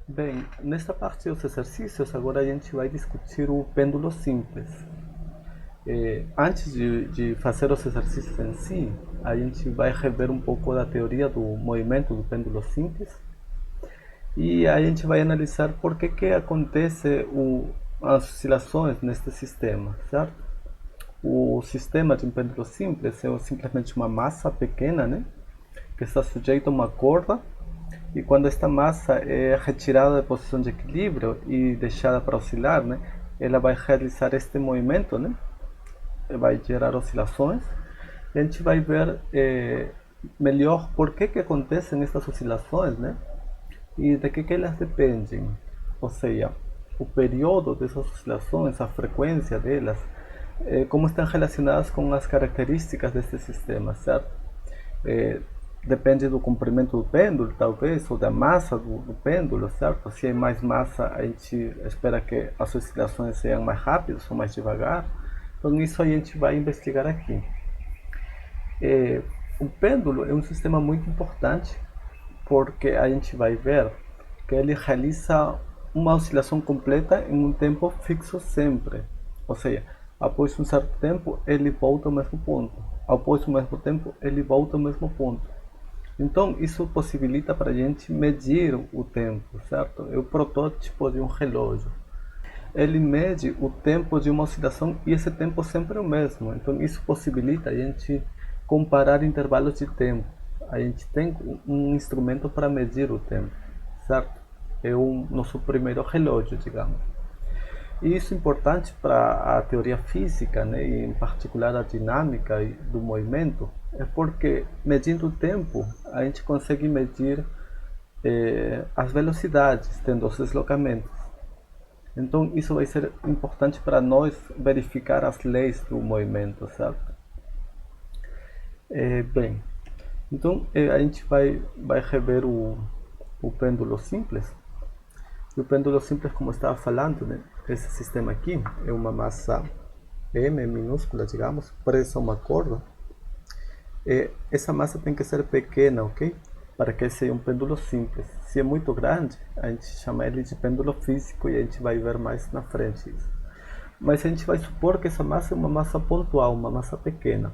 Bem, nesta parte dos exercícios, agora a gente vai discutir o pêndulo simples. Antes de fazer os exercícios em si, a gente vai rever um pouco da teoria do movimento do pêndulo simples e a gente vai analisar por que acontece as oscilações neste sistema, certo? O sistema de um pêndulo simples é simplesmente uma massa pequena, né, que está sujeita a uma corda. E quando esta massa é retirada da posição de equilíbrio e deixada para oscilar, né, ela vai realizar este movimento, né, vai gerar oscilações. E a gente vai ver melhor por que acontecem estas oscilações, né, e de que elas dependem. Ou seja, o período dessas oscilações, a frequência delas, como estão relacionadas com as características deste sistema, certo? É, Depende do comprimento do pêndulo, talvez, ou da massa do pêndulo, certo? Se é mais massa, a gente espera que as oscilações sejam mais rápidas ou mais devagar. Então, isso a gente vai investigar aqui. O pêndulo é um sistema muito importante porque a gente vai ver que ele realiza uma oscilação completa em um tempo fixo sempre. Ou seja, após um certo tempo, ele volta ao mesmo ponto. Após o mesmo tempo, ele volta ao mesmo ponto. Então, isso possibilita para a gente medir o tempo, certo? É o protótipo de um relógio. Ele mede o tempo de uma oscilação e esse tempo sempre é o mesmo. Então, isso possibilita a gente comparar intervalos de tempo. A gente tem um instrumento para medir o tempo, certo? É o nosso primeiro relógio, digamos. E isso é importante para a teoria física, né, e em particular a dinâmica do movimento, é porque medindo o tempo a gente consegue medir as velocidades tendo os deslocamentos. Então isso vai ser importante para nós verificar as leis do movimento, certo? Bem, então a gente vai rever o pêndulo simples. E o pêndulo simples, como eu estava falando, né? Esse sistema aqui é uma massa M minúscula, digamos, presa a uma corda. Essa massa tem que ser pequena, ok? Para que seja um pêndulo simples. Se é muito grande, a gente chama ele de pêndulo físico e a gente vai ver mais na frente isso. Mas a gente vai supor que essa massa é uma massa pontual, uma massa pequena,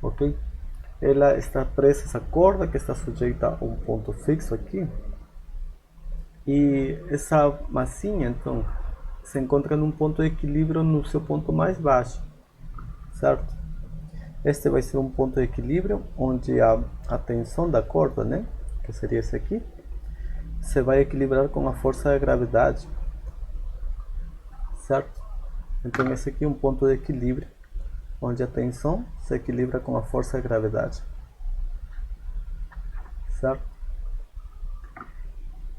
ok? Ela está presa a essa corda que está sujeita a um ponto fixo aqui. E essa massinha, então, se encontra num ponto de equilíbrio no seu ponto mais baixo, certo? Este vai ser um ponto de equilíbrio onde a tensão da corda, né, que seria esse aqui, se vai equilibrar com a força da gravidade, certo? Então esse aqui é um ponto de equilíbrio onde a tensão se equilibra com a força da gravidade, certo?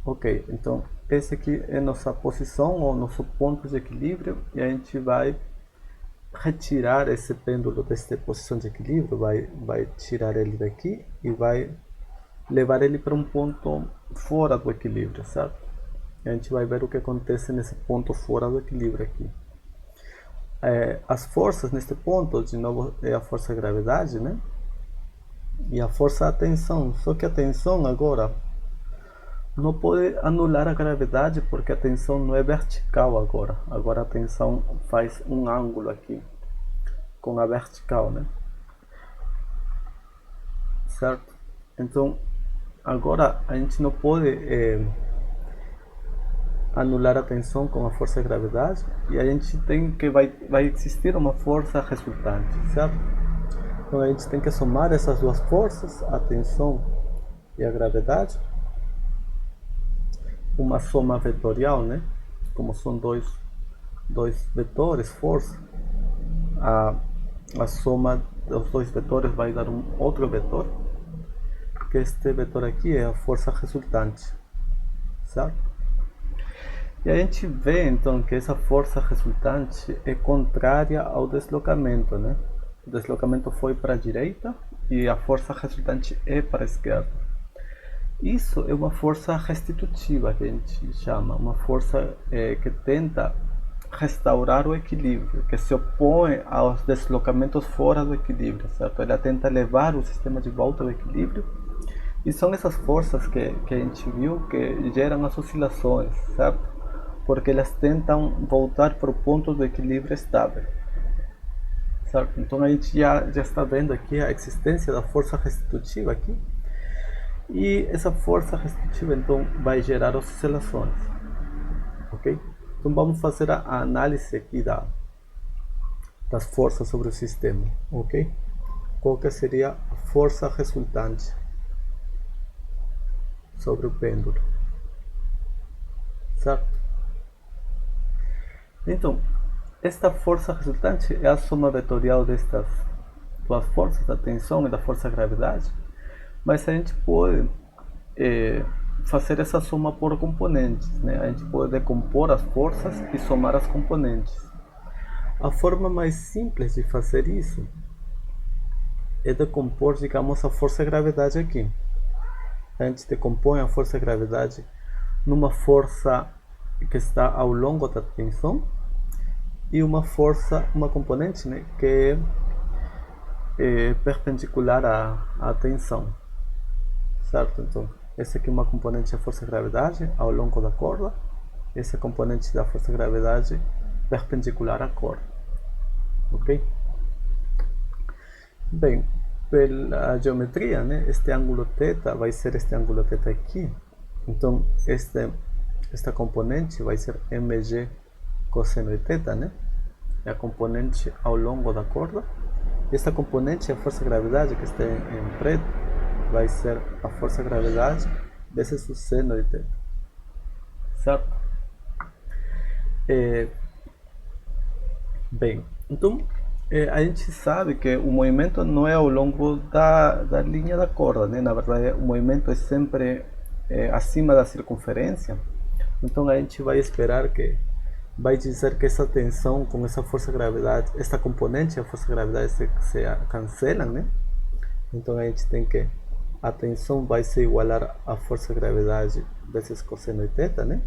Ok, então esse aqui é nossa posição ou nosso ponto de equilíbrio e a gente vai retirar esse pêndulo desta posição de equilíbrio, vai tirar ele daqui e vai levar ele para um ponto fora do equilíbrio, certo? E a gente vai ver o que acontece nesse ponto fora do equilíbrio aqui. As forças neste ponto, de novo, é a força da gravidade, né? E a força da tensão, só que a tensão agora não pode anular a gravidade porque a tensão não é vertical agora. Agora a tensão faz um ângulo aqui com a vertical, né? Certo? Então agora a gente não pode anular a tensão com a força da gravidade e a gente tem que vai existir uma força resultante, certo? Então a gente tem que somar essas duas forças, a tensão e a gravidade, uma soma vetorial, né? Como são dois vetores, força, a soma dos dois vetores vai dar um outro vetor, que este vetor aqui é a força resultante, certo? E a gente vê então que essa força resultante é contrária ao deslocamento, né? O deslocamento foi para a direita e a força resultante é para a esquerda. Isso é uma força restitutiva que a gente chama, uma força que tenta restaurar o equilíbrio, que se opõe aos deslocamentos fora do equilíbrio, certo? Ela tenta levar o sistema de volta ao equilíbrio E são essas forças que a gente viu que geram as oscilações, certo? Porque elas tentam voltar para o ponto do equilíbrio estável, certo? Então a gente já está vendo aqui a existência da força restitutiva aqui. E essa força restitutiva então vai gerar oscilações, ok? Então vamos fazer a análise aqui das forças sobre o sistema, ok? Qual que seria a força resultante sobre o pêndulo, certo? Então, esta força resultante é a soma vetorial destas duas forças, da tensão e da força-gravidade, mas a gente pode fazer essa soma por componentes, né? A gente pode decompor as forças e somar as componentes. A forma mais simples de fazer isso é decompor, digamos, a força-gravidade aqui. A gente decompõe a força-gravidade numa força que está ao longo da tensão e uma força, uma componente, né, que é perpendicular à tensão, certo? Então, essa aqui é uma componente da força-gravidade ao longo da corda, essa componente da força-gravidade perpendicular à corda, ok? Bem, pela geometria, né, este ângulo θ vai ser este ângulo θ aqui, então esta componente vai ser mg cosseno de θ, né? É a componente ao longo da corda. Esta componente, a força-gravidade que está em preto, vai ser a força-gravidade vezes o seno de θ, certo? Bem, então a gente sabe que o movimento não é ao longo da linha da corda, né? Na verdade, o movimento é sempre acima da circunferência. Então a gente vai esperar que vai dizer que essa tensão com essa força-gravidade, esta componente, a força-gravidade se cancelam, né? Então a gente tem que a tensão vai se igualar à força-gravidade vezes cosseno de θ, né?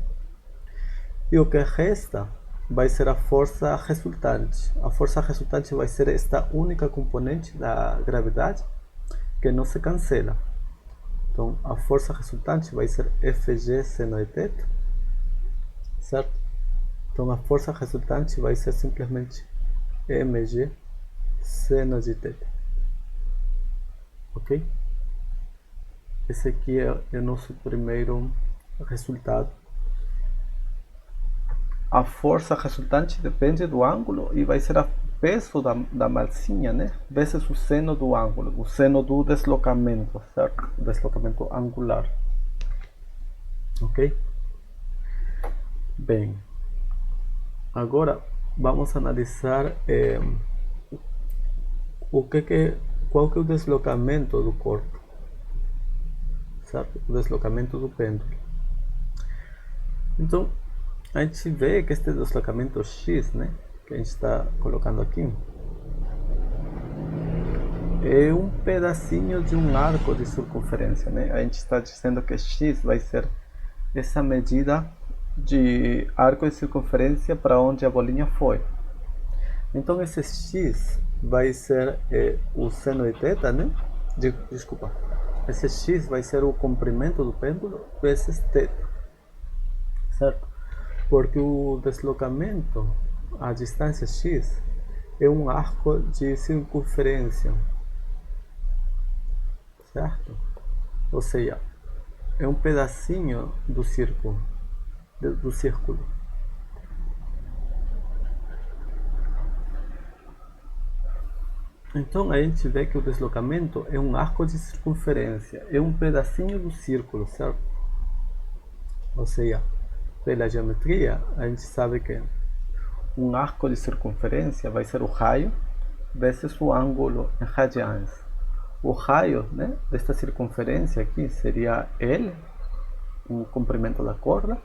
E o que resta vai ser a força resultante. A força resultante vai ser esta única componente da gravidade que não se cancela. Então a força resultante vai ser Fg seno de θ, certo? Então a força resultante vai ser simplesmente mg seno de θ, ok? Esse aqui é o nosso primeiro resultado. A força resultante depende do ângulo e vai ser o peso da massinha, né? Vezes o seno do ângulo, o seno do deslocamento, certo? O deslocamento angular, ok? Bem, agora vamos analisar qual que é o deslocamento do corpo, certo? O deslocamento do pêndulo. Então, a gente vê que este deslocamento x, né, que a gente está colocando aqui, é um pedacinho de um arco de circunferência, né? A gente está dizendo que x vai ser essa medida de arco de circunferência para onde a bolinha foi. Então esse x vai ser o seno de θ, né? Desculpa. Esse x vai ser o comprimento do pêndulo vezes θ, certo? Porque o deslocamento, a distância x, é um arco de circunferência, certo? Ou seja, é um pedacinho do círculo, Então a gente vê que o deslocamento é um arco de circunferência, é um pedacinho do círculo, certo? Ou seja, pela geometria, a gente sabe que um arco de circunferência vai ser o raio vezes o ângulo em radianes. O raio, né, desta circunferência aqui seria L, o comprimento da corda,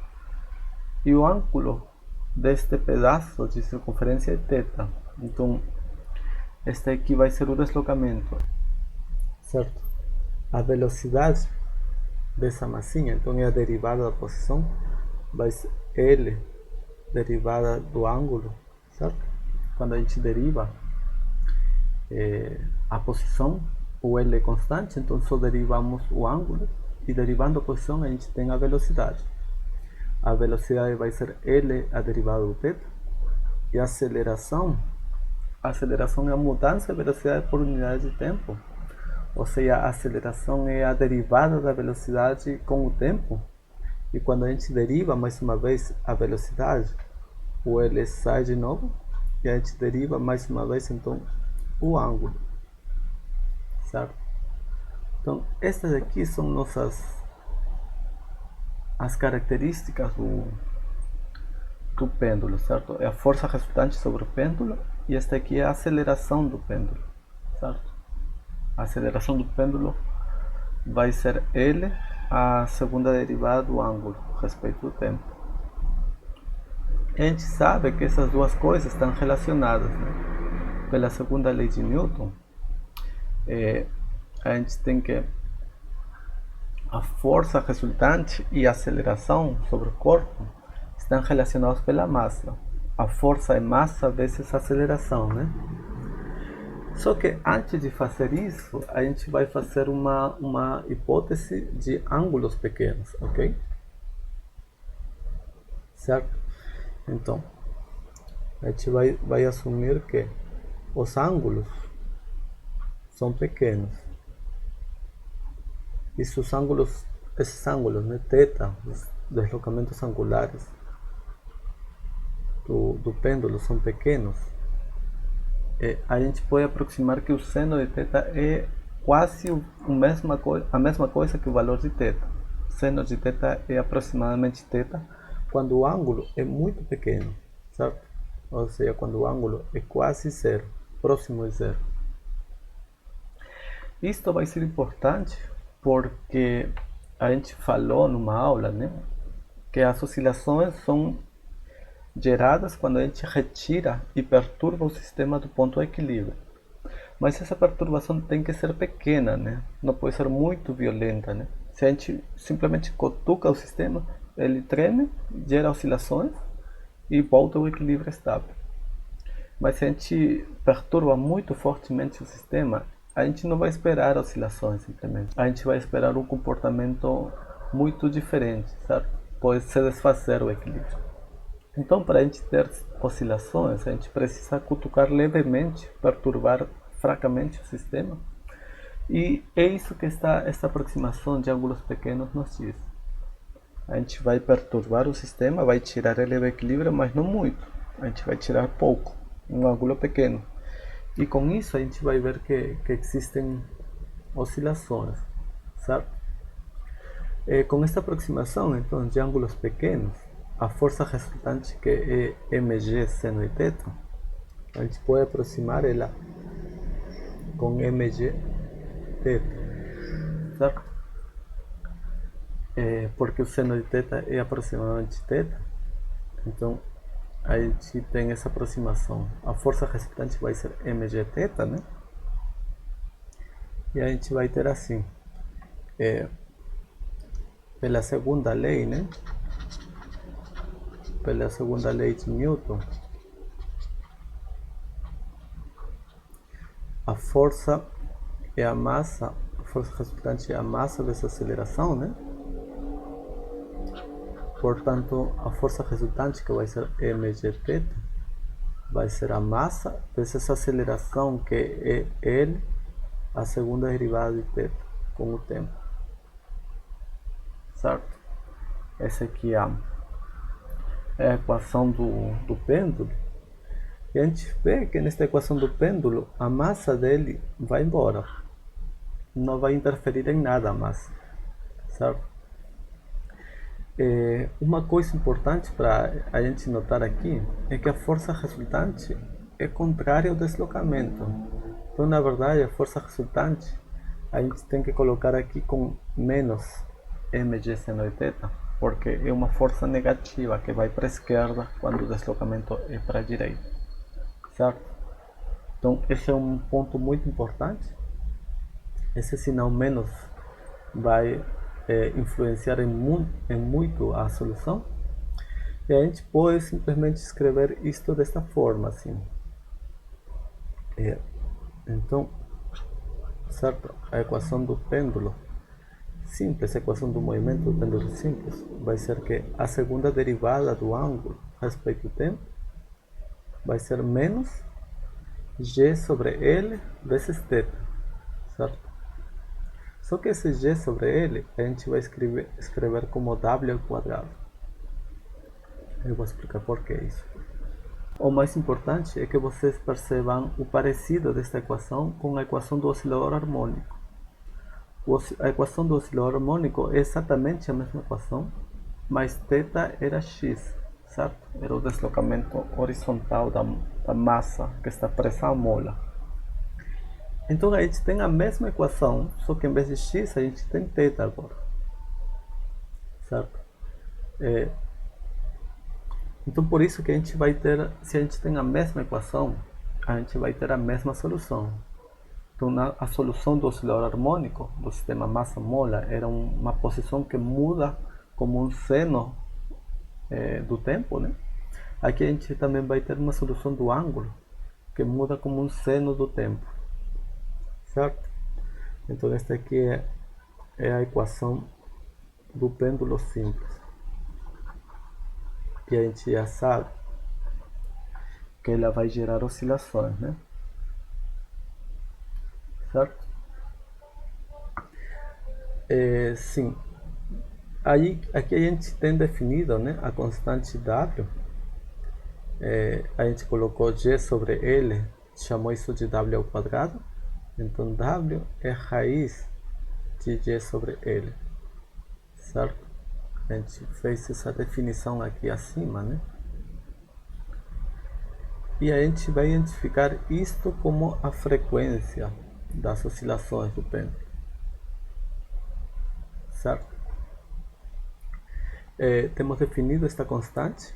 e o ângulo deste pedaço de circunferência é θ. Então, este aqui vai ser o deslocamento, certo? A velocidade dessa massinha, então é a derivada da posição, vai ser L derivada do ângulo, certo? Quando a gente deriva a posição, o L é constante, então só derivamos o ângulo, e derivando a posição a gente tem a velocidade. A velocidade vai ser L a derivada do θ, e a aceleração é a mudança de velocidade por unidade de tempo, ou seja, a aceleração é a derivada da velocidade com o tempo, e quando a gente deriva mais uma vez a velocidade, o L sai de novo, e a gente deriva mais uma vez então o ângulo, certo? Então estas aqui são as características do pêndulo, certo? É a força resultante sobre o pêndulo, e esta aqui é a aceleração do pêndulo, certo? A aceleração do pêndulo vai ser L a segunda derivada do ângulo respeito do tempo. A gente sabe que essas duas coisas estão relacionadas, né? Pela segunda lei de Newton, a gente tem que a força resultante e a aceleração sobre o corpo estão relacionados pela massa. A força é massa vezes aceleração, né? Só que antes de fazer isso, a gente vai fazer uma hipótese de ângulos pequenos, ok? Certo? Então, a gente vai assumir que os ângulos são pequenos. E esses ângulos, né, θ, os deslocamentos angulares do pêndulo são pequenos, a gente pode aproximar que o seno de θ é quase a mesma coisa que o valor de θ. O seno de θ é aproximadamente θ quando o ângulo é muito pequeno, certo? Ou seja, quando o ângulo é quase zero, próximo de zero. Isto vai ser importante porque a gente falou numa aula, né, que as oscilações são geradas quando a gente retira e perturba o sistema do ponto de equilíbrio. Mas essa perturbação tem que ser pequena, né? Não pode ser muito violenta, né? Se a gente simplesmente cutuca o sistema, ele treme, gera oscilações e volta ao equilíbrio estável. Mas se a gente perturba muito fortemente o sistema, a gente não vai esperar oscilações simplesmente. A gente vai esperar um comportamento muito diferente, certo? Pode se desfazer o equilíbrio. Então, para a gente ter oscilações, a gente precisa cutucar levemente, perturbar fracamente o sistema. E é isso que esta aproximação de ângulos pequenos nos diz. A gente vai perturbar o sistema, vai tirar ele do equilíbrio, mas não muito. A gente vai tirar pouco, um ângulo pequeno. E com isso a gente vai ver que existem oscilações, certo? Com esta aproximação, então, de ângulos pequenos, a força resultante, que é mg seno de θ, a gente pode aproximar ela com mg θ, certo? Porque o seno de θ é aproximadamente θ, então a gente tem essa aproximação. A força resultante vai ser mg θ, né? E a gente vai ter assim, pela segunda lei, né? Pela segunda lei de Newton, a força é a massa, a força resultante é a massa vezes a aceleração, né? Portanto, a força resultante, que vai ser mgθ, vai ser a massa vezes a aceleração, que é L a segunda derivada de θ com o tempo, certo? Essa aqui é a equação do pêndulo. E a gente vê que nesta equação do pêndulo, a massa dele vai embora. Não vai interferir em nada a massa, certo? Uma coisa importante para a gente notar aqui é que a força resultante é contrária ao deslocamento. Então, na verdade, a força resultante a gente tem que colocar aqui com menos mg seno de θ, porque é uma força negativa que vai para a esquerda quando o deslocamento é para a direita, certo? Então, esse é um ponto muito importante. Esse sinal menos vai influenciar em muito a solução. E a gente pode simplesmente escrever isto desta forma, assim. Então, certo? A equação do pêndulo simples, a equação do movimento do pêndulo simples, vai ser que a segunda derivada do ângulo a respeito do tempo vai ser menos g sobre L vezes θ, certo? Só que esse g sobre L a gente vai escrever como w ao quadrado. Eu vou explicar por que isso. O mais importante é que vocês percebam o parecido desta equação com a equação do oscilador harmônico. A equação do oscilador harmônico é exatamente a mesma equação, mas θ era x, certo? Era o deslocamento horizontal da massa que está presa à mola. Então a gente tem a mesma equação, só que em vez de x a gente tem θ agora, certo? Então por isso que a gente vai ter, se a gente tem a mesma equação, a gente vai ter a mesma solução. Então a solução do oscilador harmônico do sistema massa-mola era uma posição que muda como um seno do tempo, né? Aqui a gente também vai ter uma solução do ângulo que muda como um seno do tempo, certo? Então esta aqui é a equação do pêndulo simples. E a gente já sabe que ela vai gerar oscilações, né? Certo? Sim. Aí, aqui a gente tem definido, né, a constante W. A gente colocou G sobre L, chamou isso de W ao quadrado. Então W é raiz de G sobre L, certo? A gente fez essa definição aqui acima, né? E a gente vai identificar isto como a frequência das oscilações do pêndulo, certo? Temos definido esta constante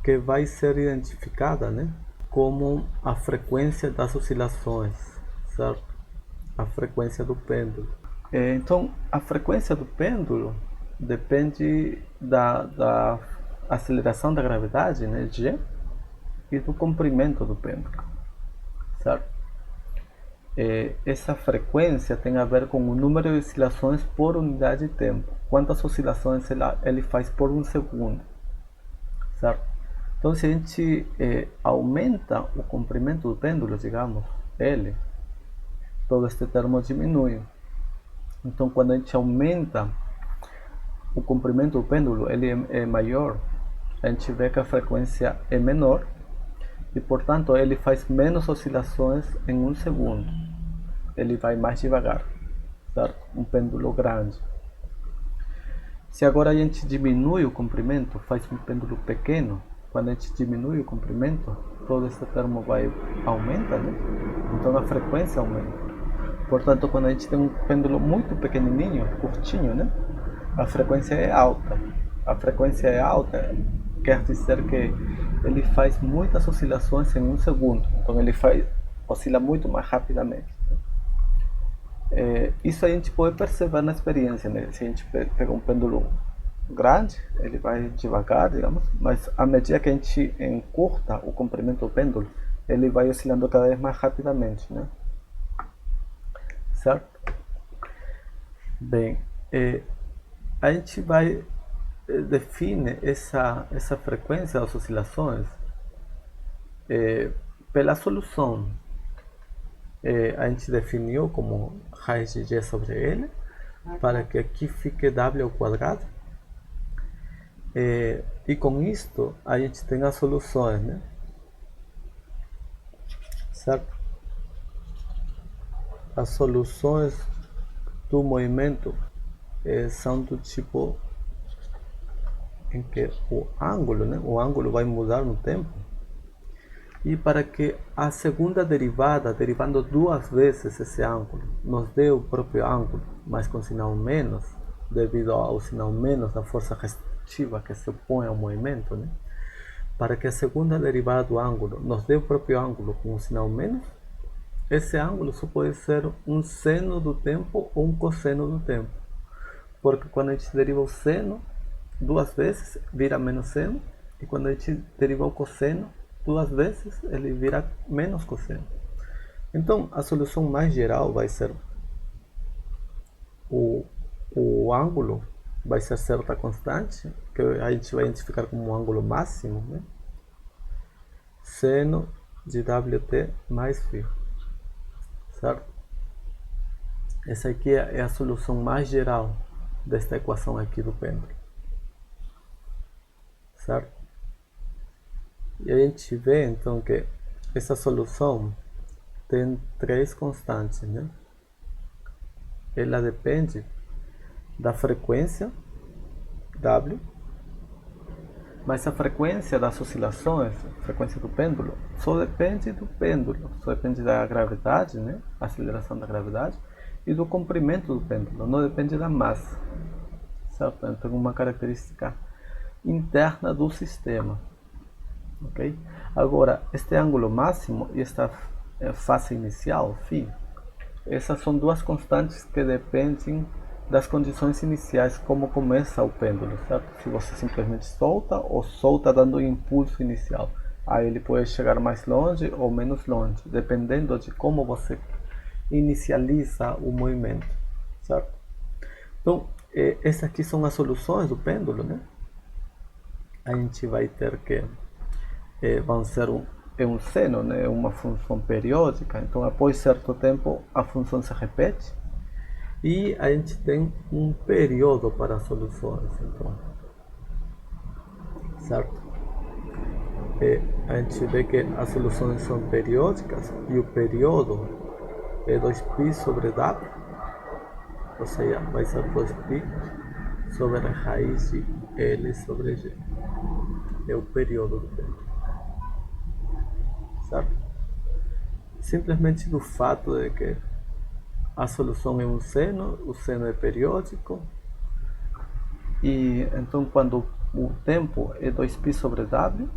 que vai ser identificada, né, como a frequência das oscilações, certo? A frequência do pêndulo. Então, a frequência do pêndulo depende da aceleração da gravidade, né, g, e do comprimento do pêndulo, certo? Essa frequência tem a ver com o número de oscilações por unidade de tempo. Quantas oscilações ele faz por um segundo, certo? Então, se a gente aumenta o comprimento do pêndulo, digamos, L, todo este termo diminui. Então, quando a gente aumenta o comprimento do pêndulo, ele é maior, a gente vê que a frequência é menor e, portanto, ele faz menos oscilações em um segundo. Ele vai mais devagar, certo? Um pêndulo grande. Se agora a gente diminui o comprimento, faz um pêndulo pequeno, quando a gente diminui o comprimento, todo esse termo vai aumenta, né? Então a frequência aumenta. Portanto, quando a gente tem um pêndulo muito pequenininho, curtinho, né? A frequência é alta. A frequência é alta quer dizer que ele faz muitas oscilações em um segundo. Então ele oscila muito mais rapidamente. Isso a gente pode perceber na experiência, né? Se a gente pega um pêndulo grande, ele vai devagar, digamos, mas à medida que a gente encurta o comprimento do pêndulo, ele vai oscilando cada vez mais rapidamente, né? Certo? Bem, a gente vai define essa frequência das oscilações pela solução. A gente definiu como raiz de G sobre L, para que aqui fique W ao quadrado. E com isto a gente tem as soluções, né? Certo? As soluções do movimento são do tipo em que o ângulo, né? O ângulo vai mudar no tempo. E para que a segunda derivada, derivando duas vezes esse ângulo, nos dê o próprio ângulo, mas com sinal menos, devido ao sinal menos da força restritiva que se opõe ao movimento, né? Para que a segunda derivada do ângulo nos dê o próprio ângulo com um sinal menos, esse ângulo só pode ser um seno do tempo ou um cosseno do tempo. Porque quando a gente deriva o seno duas vezes, vira menos seno, e quando a gente deriva o cosseno duas vezes, ele vira menos cosseno. Então, a solução mais geral vai ser o, o ângulo, vai ser certa constante, que a gente vai identificar como um ângulo máximo, né? Seno de WT mais φ, certo? Essa aqui é a solução mais geral desta equação aqui do pêndulo, certo? E a gente vê então que essa solução tem três constantes, né? Ela depende da frequência W, mas a frequência das oscilações, a frequência do pêndulo, só depende do pêndulo, só depende da gravidade, né? A aceleração da gravidade, e do comprimento do pêndulo, não depende da massa, certo? Então, uma característica interna do sistema, ok? Agora, este ângulo máximo e esta fase inicial, φ, essas são duas constantes que dependem das condições iniciais, como começa o pêndulo, certo? Se você simplesmente solta ou solta dando um impulso inicial, aí ele pode chegar mais longe ou menos longe, dependendo de como você inicializa o movimento, certo? Então, essas aqui são as soluções do pêndulo, né? A gente vai ter que vão ser um seno, né? Uma função periódica, então após certo tempo a função se repete e a gente tem um período para as soluções, então, certo? A gente vê que as soluções são periódicas e o período é 2π sobre W, ou seja, vai ser 2π sobre a raiz de L sobre G. É o período do tempo, certo? Simplesmente do fato de que a solução é um seno, o seno é periódico, e então quando o tempo é 2π sobre W,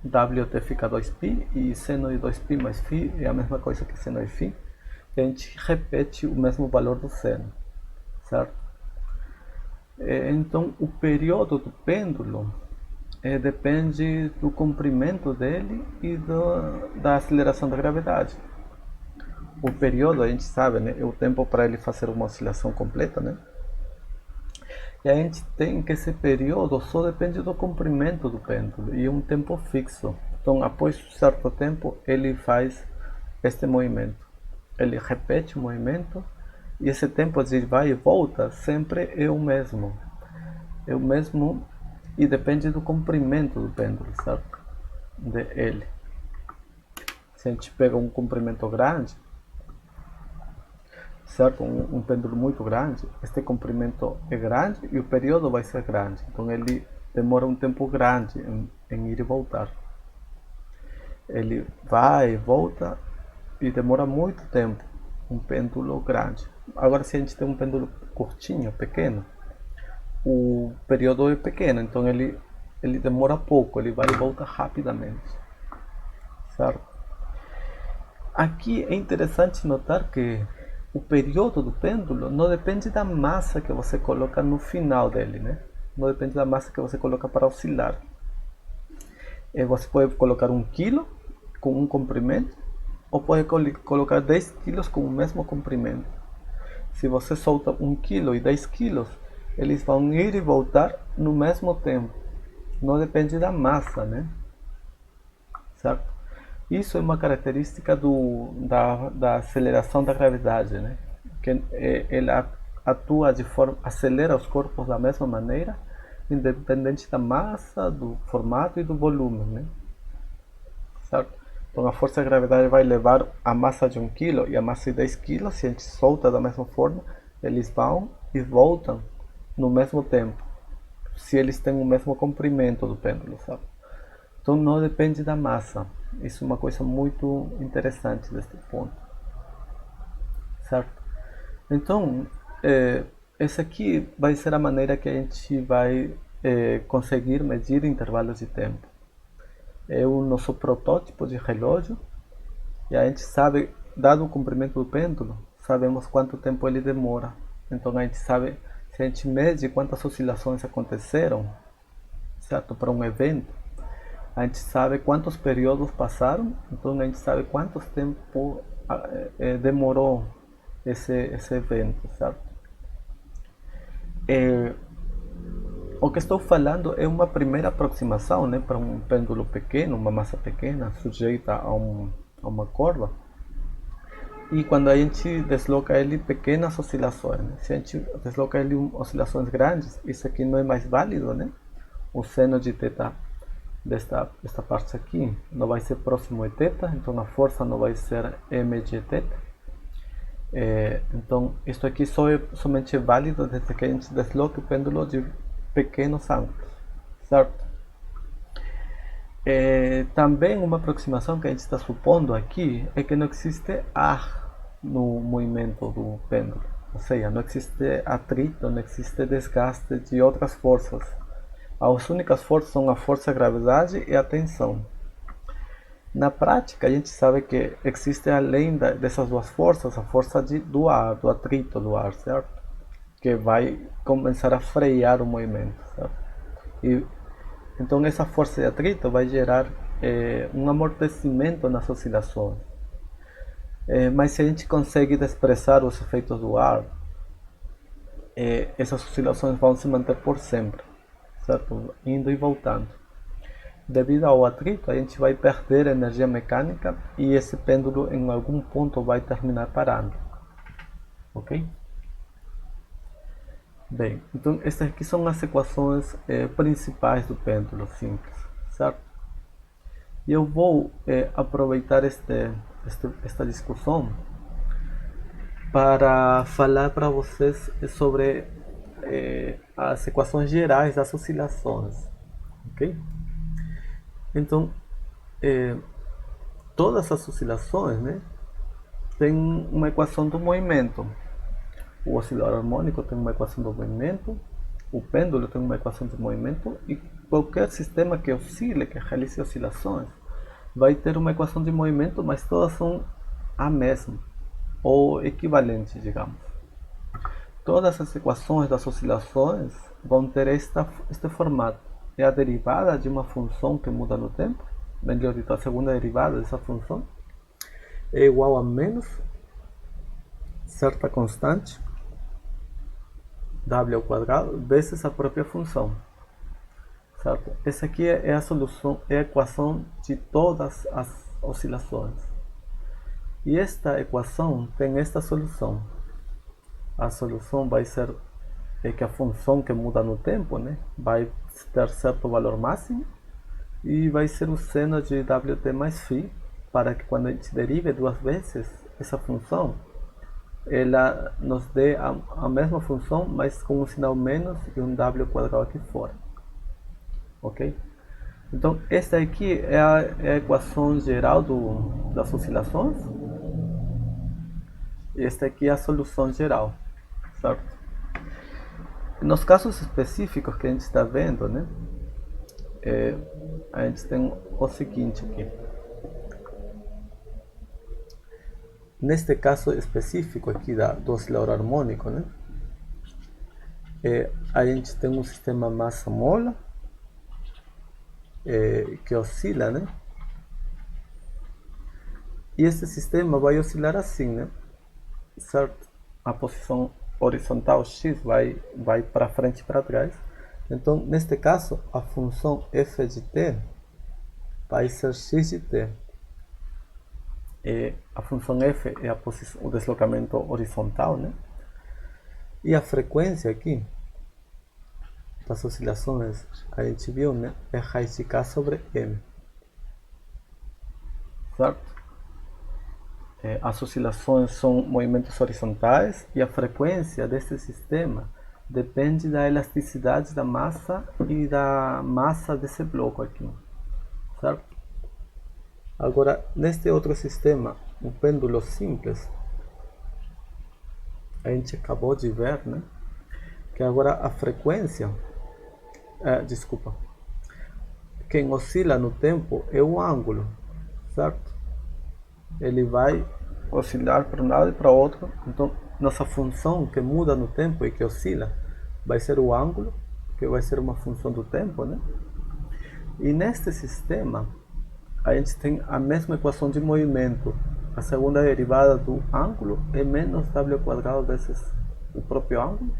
WT fica 2π, e seno de 2π mais φ é a mesma coisa que seno de φ, e a gente repete o mesmo valor do seno, certo? Então o período do pêndulo depende do comprimento dele e da aceleração da gravidade. O período, a gente sabe, né, é o tempo para ele fazer uma oscilação completa, né? E a gente tem que esse período só depende do comprimento do pêndulo e é um tempo fixo. Então, após um certo tempo, ele faz este movimento. Ele repete o movimento e esse tempo de vai e volta sempre é o mesmo. É o mesmo e depende do comprimento do pêndulo, certo? De ele. Se a gente pega um comprimento grande, certo? Um pêndulo muito grande, este comprimento é grande e o período vai ser grande. Então ele demora um tempo grande em ir e voltar. Ele vai e volta e demora muito tempo. Um pêndulo grande. Agora, se a gente tem um pêndulo curtinho, pequeno, o período é pequeno, então ele demora pouco, ele vai e volta rapidamente, certo? Aqui é interessante notar que o período do pêndulo não depende da massa que você coloca no final dele, né? Não depende da massa que você coloca para oscilar. Você pode colocar 1 kg com um comprimento, ou pode colocar 10 kg com o mesmo comprimento. Se você solta 1 kg e 10 kg, eles vão ir e voltar no mesmo tempo. Não depende da massa, né? Certo? Isso é uma característica da aceleração da gravidade, né? Que ela atua de forma, acelera os corpos da mesma maneira, independente da massa, do formato e do volume, né? Certo? Então a força da gravidade vai levar a massa de 1 kg e a massa de 10 kg, se a gente solta da mesma forma, eles vão e voltam no mesmo tempo, se eles têm o mesmo comprimento do pêndulo, sabe? Então não depende da massa. Isso é uma coisa muito interessante deste ponto, certo? Então, essa aqui vai ser a maneira que a gente vai conseguir medir intervalos de tempo. É o nosso protótipo de relógio e a gente sabe, dado o comprimento do pêndulo, sabemos quanto tempo ele demora. Então a gente sabe, se a gente mede quantas oscilações aconteceram, certo, para um evento, a gente sabe quantos períodos passaram, então a gente sabe quanto tempo demorou esse evento, certo? O que estou falando é uma primeira aproximação, né, para um pêndulo pequeno, uma massa pequena, sujeita a uma corda. E quando a gente desloca ele pequenas oscilações, né? Se a gente desloca ele oscilações grandes, isso aqui não é mais válido, né? O seno de θ desta parte aqui não vai ser próximo de θ, então a força não vai ser m de θ. Então isso aqui só é somente válido desde que a gente desloque o pêndulo de pequenos ângulos, certo? Também uma aproximação que a gente está supondo aqui é que não existe ar no movimento do pêndulo, ou seja, não existe atrito, não existe desgaste de outras forças. As únicas forças são a força gravidade e a tensão. Na prática, a gente sabe que existe além dessas duas forças a força do ar, do atrito do ar, certo? Que vai começar a frear o movimento, certo? E então essa força de atrito vai gerar um amortecimento nas oscilações. Mas se a gente consegue desprezar os efeitos do ar, essas oscilações vão se manter por sempre, certo? Indo e voltando. Devido ao atrito, a gente vai perder energia mecânica e esse pêndulo em algum ponto vai terminar parando, ok? Bem, então essas aqui são as equações principais do pêndulo simples, certo? E eu vou aproveitar esta discussão para falar para vocês sobre as equações gerais das oscilações, ok? Então, todas as oscilações, né, têm uma equação do movimento. O oscilador harmônico tem uma equação do movimento, o pêndulo tem uma equação do movimento e qualquer sistema que oscile, que realize oscilações, vai ter uma equação de movimento, mas todas são a mesma, ou equivalentes, digamos. Todas as equações das oscilações vão ter este formato. É a derivada de uma função que muda no tempo, melhor dito, a segunda derivada dessa função é igual a menos certa constante w ao quadrado vezes a própria função, certo? Essa aqui é a solução, é a equação de todas as oscilações. E esta equação tem esta solução. A solução vai ser que a função que muda no tempo, né, vai ter certo valor máximo e vai ser o seno de Wt mais φ, para que quando a gente derive duas vezes essa função, ela nos dê a mesma função, mas com um sinal menos e um w quadrado aqui fora, ok? Então esta aqui é a equação geral das oscilações e esta aqui é a solução geral, certo? Nos casos específicos que a gente está vendo, né, a gente tem o seguinte aqui. Neste caso específico aqui do oscilador harmônico, né, a gente tem um sistema massa-mola que oscila, né? E esse sistema vai oscilar assim, né? Certo? A posição horizontal x vai para frente e para trás. Então, neste caso, a função f de t vai ser x de t. A função f é o deslocamento horizontal, né? E a frequência aqui das oscilações, a gente viu, né, é raiz de k sobre m, certo? As oscilações são movimentos horizontais e a frequência desse sistema depende da elasticidade da massa e da massa desse bloco aqui, certo? Agora, neste outro sistema, o pêndulo simples, a gente acabou de ver, né, que agora a frequência, quem oscila no tempo é o ângulo, certo? Ele vai oscilar para um lado e para o outro. Então, nossa função que muda no tempo e que oscila vai ser o ângulo, que vai ser uma função do tempo, né? E neste sistema, a gente tem a mesma equação de movimento. A segunda derivada do ângulo é menos w quadrado vezes o próprio ângulo.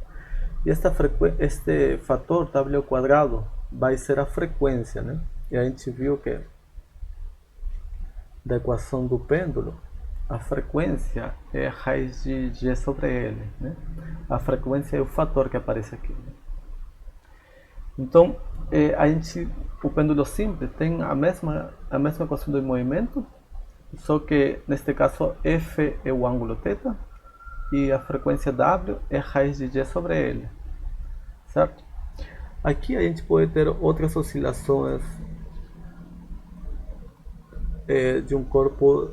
E este fator w quadrado vai ser a frequência, né? E a gente viu que da equação do pêndulo, a frequência é a raiz de g sobre L, né? A frequência é o fator que aparece aqui, né? Então, o pêndulo simples tem a mesma equação do movimento, só que neste caso F é o ângulo θ e a frequência W é a raiz de g sobre L, certo? Aqui a gente pode ter outras oscilações de um corpo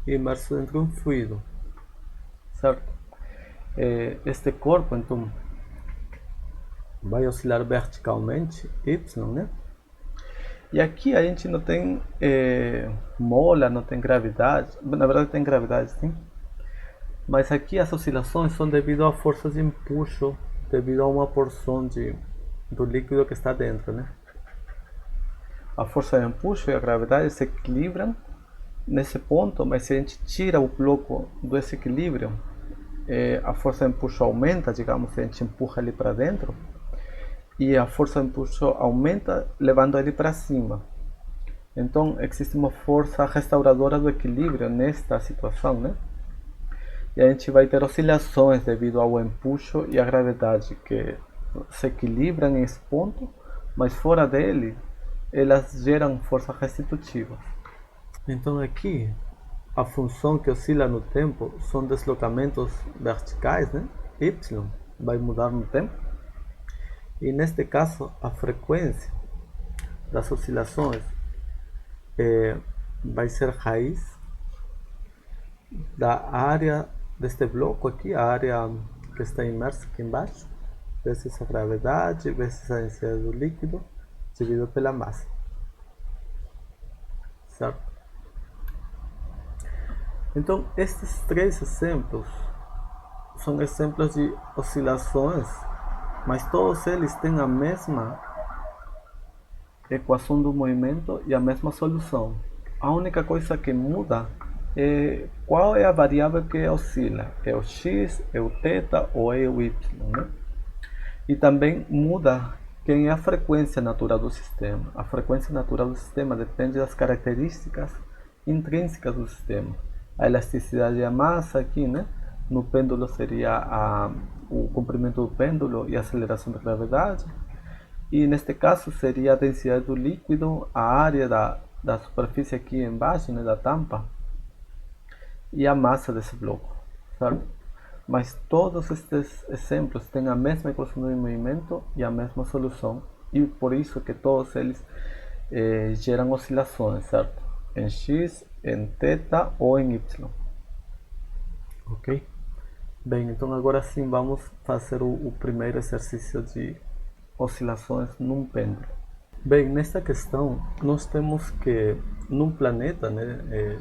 imerso dentro de um fluido, certo? Este corpo, então, vai oscilar verticalmente, y, né? E aqui a gente não tem mola, não tem gravidade. Na verdade tem gravidade, sim. Mas aqui as oscilações são devido a forças de empuxo, devido a uma porção do líquido que está dentro, né? A força de empuxo e a gravidade se equilibram nesse ponto, mas se a gente tira o bloco desse equilíbrio, a força de empuxo aumenta, digamos, se a gente empurra ele para dentro, e a força de empuxo aumenta levando ele para cima. Então existe uma força restauradora do equilíbrio nesta situação, né? E a gente vai ter oscilações devido ao empuxo e à gravidade que se equilibram nesse ponto, mas fora dele elas geram forças restitutivas. Então aqui a função que oscila no tempo são deslocamentos verticais, né? Y vai mudar no tempo. E neste caso a frequência das oscilações vai ser raiz da área deste bloco aqui, a área que está imersa aqui embaixo, vezes a gravidade, vezes a densidade do líquido, dividido pela massa, certo? Então estes três exemplos são exemplos de oscilações, mas todos eles têm a mesma equação do movimento e a mesma solução. A única coisa que muda é qual é a variável que oscila. É o x, é o θ ou é o y, né? E também muda quem é a frequência natural do sistema. A frequência natural do sistema depende das características intrínsecas do sistema. A elasticidade e a massa aqui, né? No pêndulo seria o comprimento do pêndulo e a aceleração da gravidade. E neste caso seria a densidade do líquido, a área da superfície aqui embaixo, né? Da tampa, e a massa desse bloco, certo? Mas todos estes exemplos têm a mesma equação de movimento e a mesma solução, e por isso que todos eles geram oscilações, certo? Em x, em θ ou em y. Ok? Bem, então agora sim vamos fazer o primeiro exercício de oscilações num pêndulo. Bem, nesta questão nós temos que num planeta, né,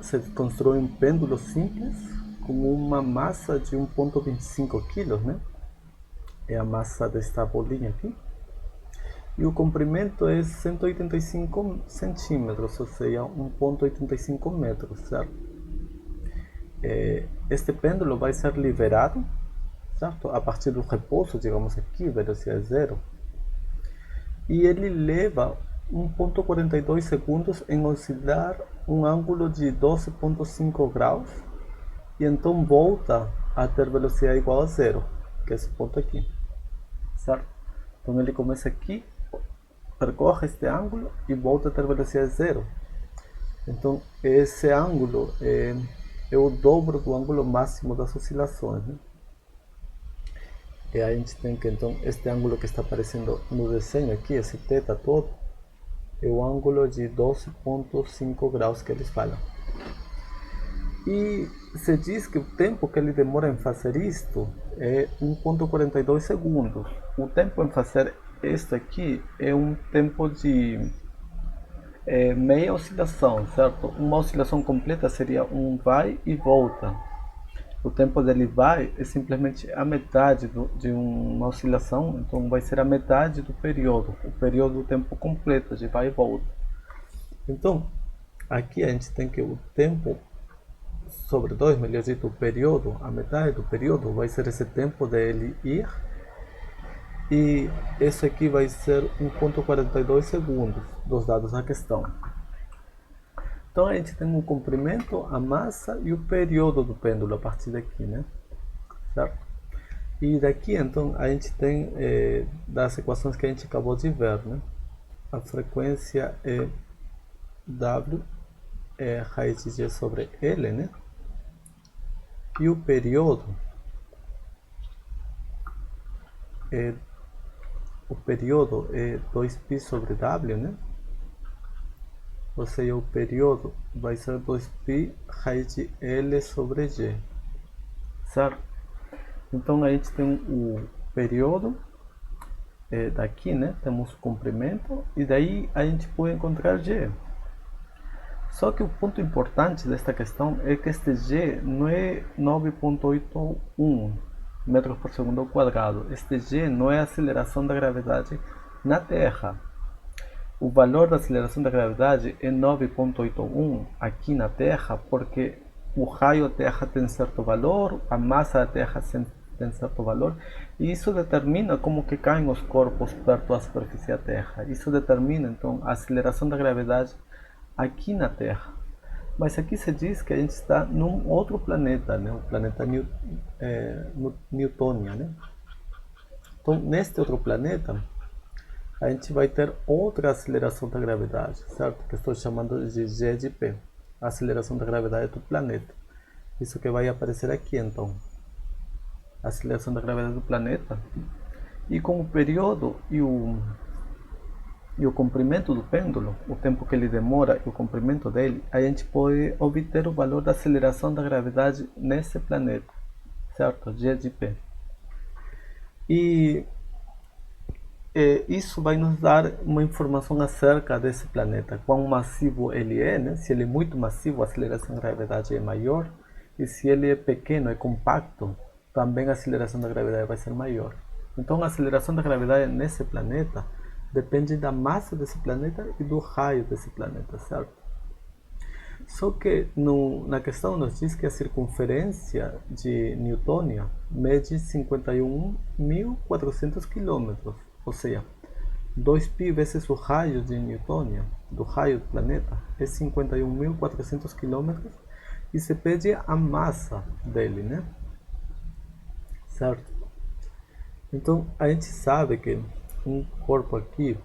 se constrói um pêndulo simples com uma massa de 1,25 kg, né? É a massa desta bolinha aqui. E o comprimento é 185 centímetros, ou seja, 1,85 metros, certo? Este pêndulo vai ser liberado, certo? A partir do repouso, digamos aqui, velocidade zero. E ele leva 1,42 segundos em oscilar um ângulo de 12,5 graus e então volta a ter velocidade igual a zero, que é esse ponto aqui, certo? Então ele começa aqui, percorre este ângulo e volta a ter velocidade zero. Então esse ângulo é o dobro do ângulo máximo das oscilações, né? E a gente tem que então este ângulo que está aparecendo no desenho aqui, esse θ todo, é o ângulo de 12,5 graus que eles falam. E se diz que o tempo que ele demora em fazer isto é 1,42 segundos. O tempo em fazer isto aqui é um tempo de meia oscilação, certo? Uma oscilação completa seria um vai e volta. o tempo dele vai é simplesmente a metade de uma oscilação, então vai ser a metade do período, o período do tempo completo, de vai e volta. Então, aqui a gente tem que o tempo sobre 2, melhor dito, o período, a metade do período vai ser esse tempo dele ir, e esse aqui vai ser 1,42 segundos dos dados da questão. Então a gente tem o comprimento, a massa e o período do pêndulo a partir daqui, né? Certo? E daqui então a gente tem das equações que a gente acabou de ver, né? A frequência é W é raiz de G sobre L, né? E o período é 2π sobre W, né? Ou seja, o período vai ser 2π raiz de L sobre G, certo? Então a gente tem o período daqui, né? Temos o comprimento e daí a gente pode encontrar G. Só que o ponto importante desta questão é que este G não é 9,81 metros por segundo ao quadrado. Este G não é a aceleração da gravidade na Terra. O valor da aceleração da gravidade é 9,81 aqui na Terra, porque o raio da Terra tem certo valor, a massa da Terra tem certo valor, e isso determina como que caem os corpos perto da superfície da Terra. Isso determina, então, a aceleração da gravidade aqui na Terra. Mas aqui se diz que a gente está num outro planeta, né? O planeta Newtônia, né? Então, neste outro planeta, a gente vai ter outra aceleração da gravidade, certo? Que estou chamando de G de P, a aceleração da gravidade do planeta. Isso que vai aparecer aqui, então. A aceleração da gravidade do planeta. E com o período e o comprimento do pêndulo, o tempo que ele demora e o comprimento dele, a gente pode obter o valor da aceleração da gravidade nesse planeta, certo? G de P. E isso vai nos dar uma informação acerca desse planeta, quão massivo ele é, né? Se ele é muito massivo, a aceleração da gravidade é maior, e se ele é pequeno, é compacto, também a aceleração da gravidade vai ser maior. Então a aceleração da gravidade nesse planeta depende da massa desse planeta e do raio desse planeta, certo? Só que na questão nos diz que a circunferência de Newtônia mede 51.400 km, ou seja, 2π vezes o raio de Newtônia, do raio do planeta, é 51.400 km, e se pede a massa dele, né? Certo? Então a gente sabe que um corpo aqui,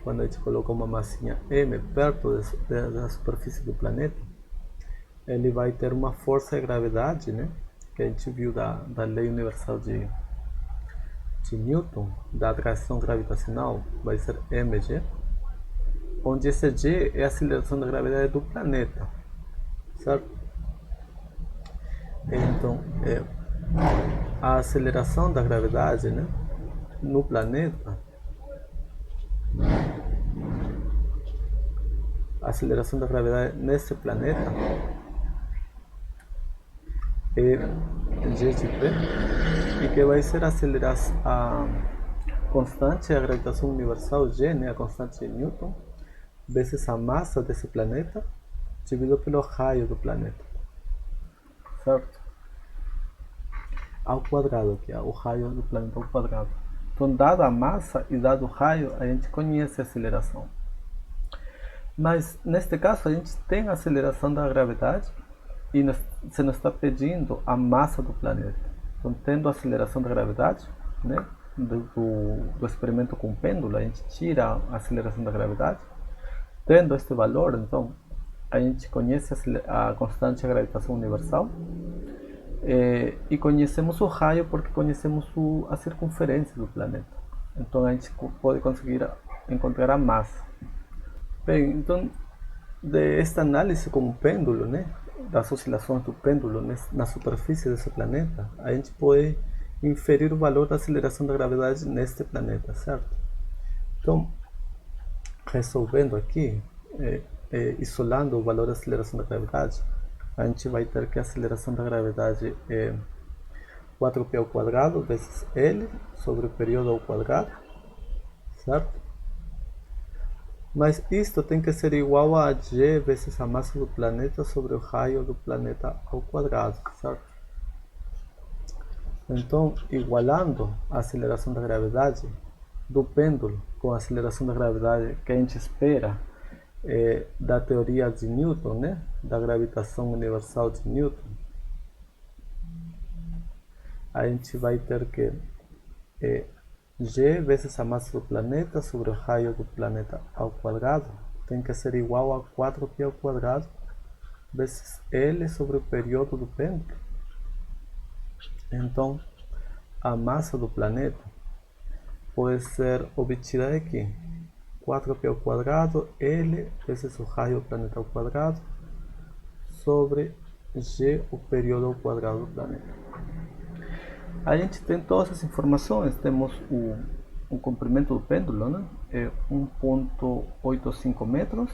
quando a gente coloca uma massinha M perto da superfície do planeta, ele vai ter uma força de gravidade, né? Que a gente viu da lei universal de Newton, da atração gravitacional, vai ser mg, onde esse g é a aceleração da gravidade do planeta, certo? Então, a aceleração da gravidade, né, no planeta, a aceleração da gravidade nesse planeta é g de p, e que vai ser a constante, a gravitação universal g, né, a constante de Newton, vezes a massa desse planeta, dividido pelo raio do planeta, certo? Ao quadrado, que é o raio do planeta ao quadrado. Então, dada a massa e dado o raio, a gente conhece a aceleração. Mas, neste caso, a gente tem a aceleração da gravidade e se nos está pedindo a massa do planeta. Então, tendo a aceleração da gravidade, né, do experimento com o pêndulo, a gente tira a aceleração da gravidade. Tendo este valor, então, a gente conhece a constante de gravitação universal, e conhecemos o raio porque conhecemos a circunferência do planeta. Então a gente pode conseguir encontrar a massa. Bem, então desta análise com o pêndulo, né, das oscilações do pêndulo na superfície desse planeta, a gente pode inferir o valor da aceleração da gravidade neste planeta, certo? Então, resolvendo aqui, isolando o valor da aceleração da gravidade, a gente vai ter que a aceleração da gravidade é 4π ao quadrado vezes L sobre o período ao quadrado, certo? Mas isto tem que ser igual a G vezes a massa do planeta sobre o raio do planeta ao quadrado, certo? Então, igualando a aceleração da gravidade do pêndulo com a aceleração da gravidade que a gente espera da teoria de Newton, né? Da gravitação universal de Newton, a gente vai ter que G vezes a massa do planeta sobre o raio do planeta ao quadrado tem que ser igual a 4π ao quadrado vezes L sobre o período do pêndulo. Então, a massa do planeta pode ser obtida aqui, 4π ao quadrado L vezes o raio do planeta ao quadrado sobre G, o período ao quadrado do planeta. A gente tem todas as informações, temos o comprimento do pêndulo, né? É 1,85 metros.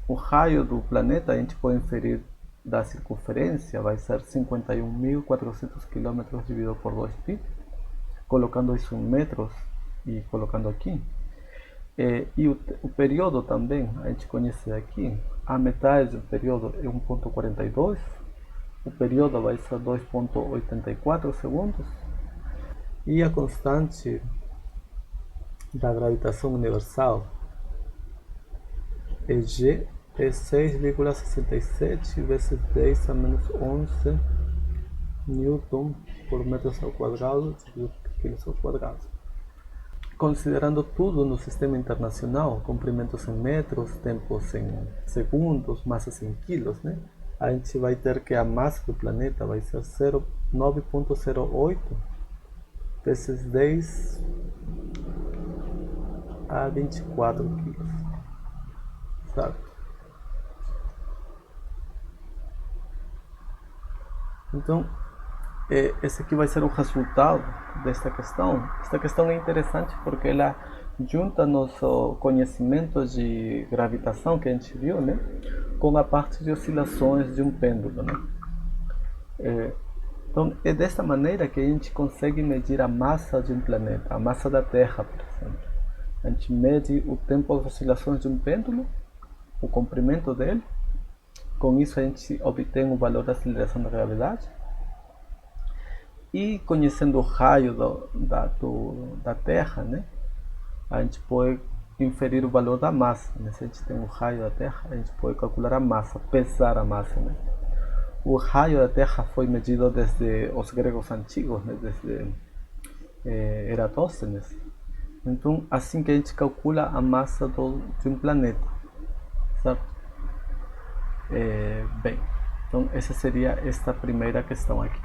O raio do planeta a gente pode inferir da circunferência, vai ser 51.400 km dividido por 2π, colocando isso em metros e colocando aqui. E o período também, a gente conhece aqui, a metade do período é 1,42, o período vai ser 2,84 segundos, e a constante da gravitação universal é G, é 6,67 vezes 10 a menos 11 Newton por metros ao quadrado dividido por quilos ao quadrado. Considerando tudo no sistema internacional, comprimentos em metros, tempos em segundos, massas em quilos, né? A gente vai ter que a massa do planeta vai ser 9,08 vezes 10 a 24 quilos, certo? Então, esse aqui vai ser o resultado desta questão. Esta questão é interessante porque ela junta nosso conhecimento de gravitação que a gente viu, né, com a parte de oscilações de um pêndulo, né? Então, é desta maneira que a gente consegue medir a massa de um planeta, a massa da Terra, por exemplo. A gente mede o tempo das oscilações de um pêndulo, o comprimento dele. Com isso, a gente obtém o valor da aceleração da gravidade. E conhecendo o raio da Terra, né, a gente pode inferir o valor da massa, né? Se a gente tem o raio da Terra, a gente pode calcular a massa, pesar a massa, né? O raio da Terra foi medido desde os gregos antigos, né? Desde Eratóstenes. Então, assim que a gente calcula a massa de um planeta, certo? Bem, então essa seria esta primeira questão aqui.